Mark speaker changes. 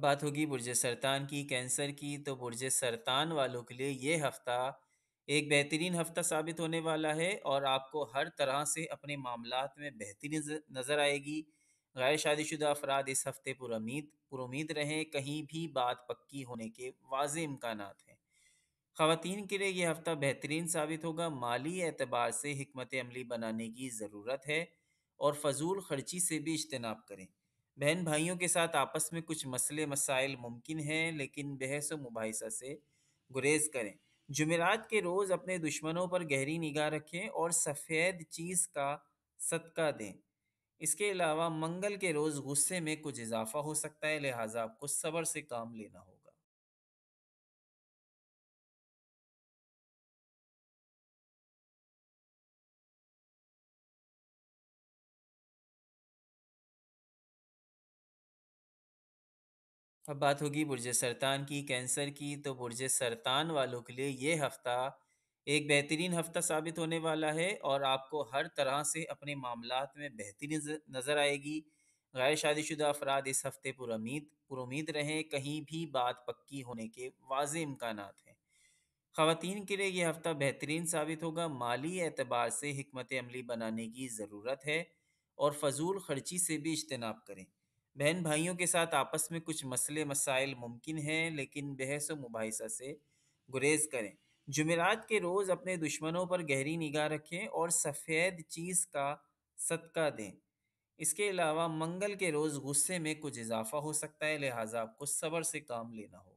Speaker 1: اب بات ہوگی برج سرطان کی، کینسر کی، تو برج سرطان والوں کے لیے یہ ہفتہ ایک بہترین ہفتہ ثابت ہونے والا ہے اور آپ کو ہر طرح سے اپنے معاملات میں بہتری نظر آئے گی۔ غیر شادی شدہ افراد اس ہفتے پر امید رہیں، کہیں بھی بات پکی ہونے کے واضح امکانات ہیں۔ خواتین کے لیے یہ ہفتہ بہترین ثابت ہوگا، مالی اعتبار سے حکمت عملی بنانے کی ضرورت ہے اور فضول خرچی سے بھی اجتناب کریں۔ بہن بھائیوں کے ساتھ آپس میں کچھ مسئلے مسائل ممکن ہیں، لیکن بحث و مباحثہ سے گریز کریں۔ جمعرات کے روز اپنے دشمنوں پر گہری نگاہ رکھیں اور سفید چیز کا صدقہ دیں۔ اس کے علاوہ منگل کے روز غصے میں کچھ اضافہ ہو سکتا ہے، لہٰذا آپ کو صبر سے کام لینا ہوگا۔ اب بات ہوگی برج سرطان کی، کینسر کی، تو برج سرطان والوں کے لیے یہ ہفتہ ایک بہترین ہفتہ ثابت ہونے والا ہے اور آپ کو ہر طرح سے اپنے معاملات میں بہتری نظر آئے گی۔ غیر شادی شدہ افراد اس ہفتے پر امید رہیں، کہیں بھی بات پکی ہونے کے واضح امکانات ہیں۔ خواتین کے لیے یہ ہفتہ بہترین ثابت ہوگا، مالی اعتبار سے حکمت عملی بنانے کی ضرورت ہے اور فضول خرچی سے بھی اجتناب کریں۔ بہن بھائیوں کے ساتھ آپس میں کچھ مسئلے مسائل ممکن ہیں، لیکن بحث و مباحثہ سے گریز کریں۔ جمعرات کے روز اپنے دشمنوں پر گہری نگاہ رکھیں اور سفید چیز کا صدقہ دیں۔ اس کے علاوہ منگل کے روز غصے میں کچھ اضافہ ہو سکتا ہے، لہٰذا آپ کو صبر سے کام لینا ہوگا۔